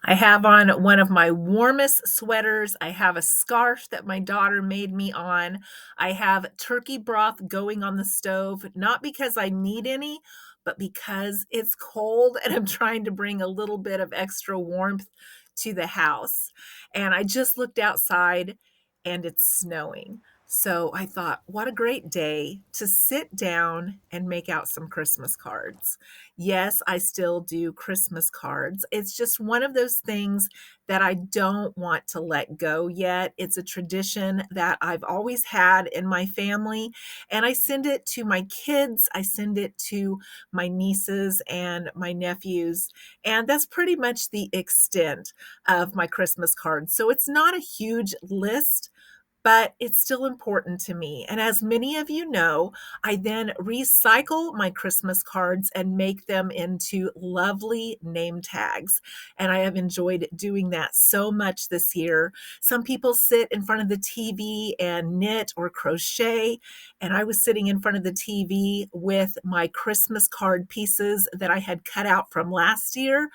I have on one of my warmest sweaters. I have a scarf that my daughter made me on. I have turkey broth going on the stove, not because I need any, but because it's cold and I'm trying to bring a little bit of extra warmth to the house. And I just looked outside and it's snowing. So I thought, what a great day to sit down and make out some Christmas cards. Yes, I still do Christmas cards. It's just one of those things that I don't want to let go yet. It's a tradition that I've always had in my family, and I send it to my kids, I send it to my nieces and my nephews, and that's pretty much the extent of my Christmas cards. So it's not a huge list, but it's still important to me. And as many of you know, I then recycle my Christmas cards and make them into lovely name tags. And I have enjoyed doing that so much this year. Some people sit in front of the TV and knit or crochet, and I was sitting in front of the TV with my Christmas card pieces that I had cut out from last year,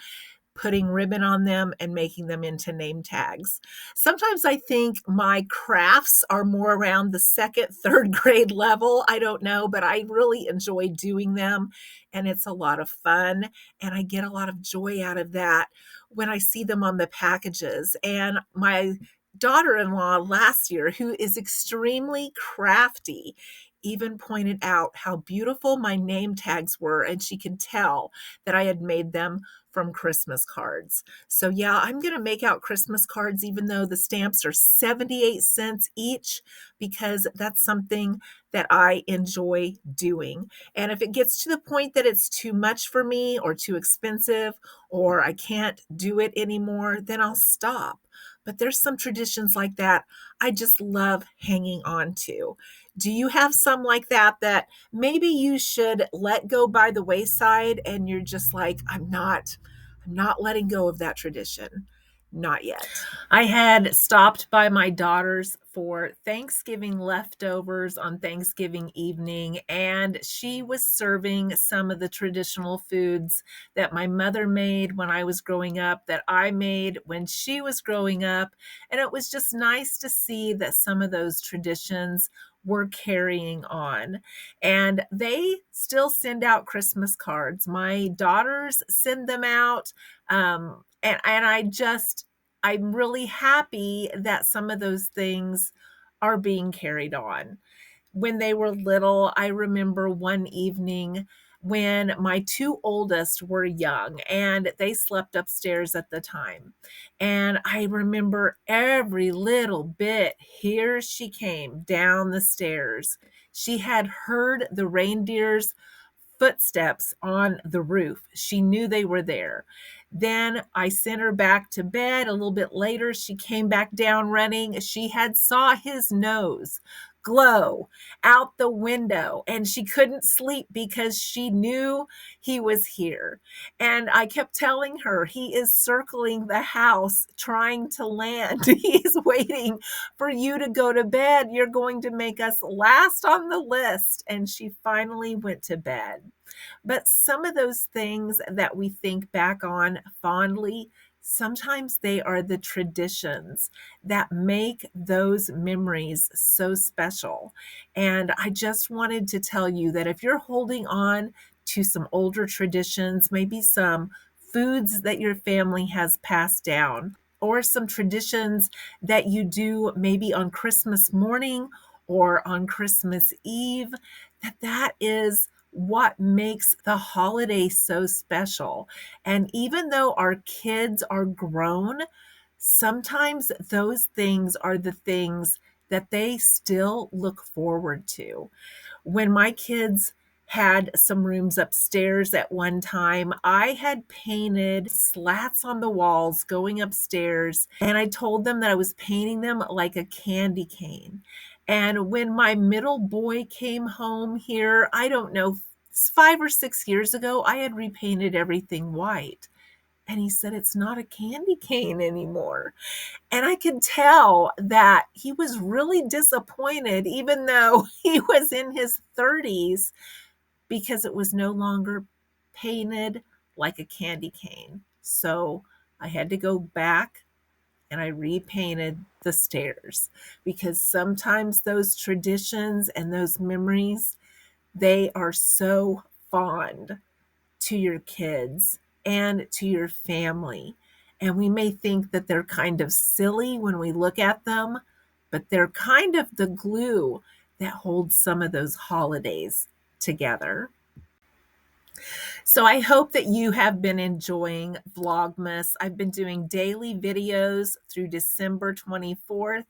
putting ribbon on them and making them into name tags. Sometimes I think my crafts are more around the second, third grade level. I don't know, but I really enjoy doing them and it's a lot of fun. And I get a lot of joy out of that when I see them on the packages. And my daughter in law last year, who is extremely crafty, even pointed out how beautiful my name tags were. And she could tell that I had made them from Christmas cards. So yeah, I'm going to make out Christmas cards even though the stamps are 78 cents each because that's something that I enjoy doing. And if it gets to the point that it's too much for me or too expensive or I can't do it anymore, then I'll stop. But there's some traditions like that I just love hanging on to. Do you have some like that that maybe you should let go by the wayside and you're just like, I'm not letting go of that tradition. Not yet. I had stopped by my daughter's for Thanksgiving leftovers on Thanksgiving evening, and she was serving some of the traditional foods that my mother made when I was growing up, that I made when she was growing up. And it was just nice to see that some of those traditions were carrying on. And they still send out Christmas cards. My daughters send them out. I'm really happy that some of those things are being carried on. When they were little, I remember one evening when my two oldest were young and they slept upstairs at the time. And I remember every little bit. Here she came down the stairs. She had heard the reindeers footsteps on the roof. She knew they were there. Then I sent her back to bed. A little bit later, she came back down running. She had saw his nose glow out the window and she couldn't sleep because she knew he was here. And I kept telling her, he is circling the house trying to land. He's waiting for you to go to bed. You're going to make us last on the list. And she finally went to bed. But some of those things that we think back on fondly, sometimes they are the traditions that make those memories so special. And I just wanted to tell you that if you're holding on to some older traditions, maybe some foods that your family has passed down, or some traditions that you do maybe on Christmas morning or on Christmas Eve, that is what makes the holiday so special. And even though our kids are grown, sometimes those things are the things that they still look forward to. When my kids had some rooms upstairs at one time, I had painted slats on the walls going upstairs, and I told them that I was painting them like a candy cane. And when my middle boy came home here, I don't know, 5 or 6 years ago, I had repainted everything white. And he said, it's not a candy cane anymore. And I could tell that he was really disappointed, even though he was in his 30s, because it was no longer painted like a candy cane. So I had to go back and I repainted the stairs because sometimes those traditions and those memories, they are so fond to your kids and to your family. And we may think that they're kind of silly when we look at them, but they're kind of the glue that holds some of those holidays together. So I hope that you have been enjoying Vlogmas. I've been doing daily videos through December 24th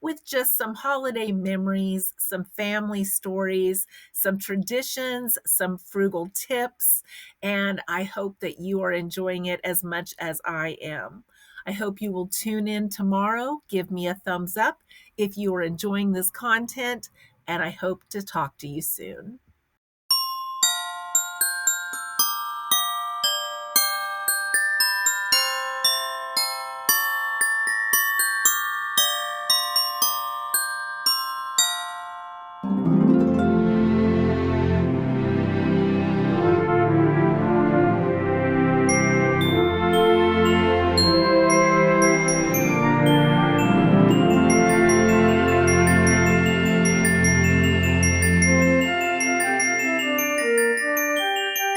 with just some holiday memories, some family stories, some traditions, some frugal tips, and I hope that you are enjoying it as much as I am. I hope you will tune in tomorrow. Give me a thumbs up if you are enjoying this content, and I hope to talk to you soon.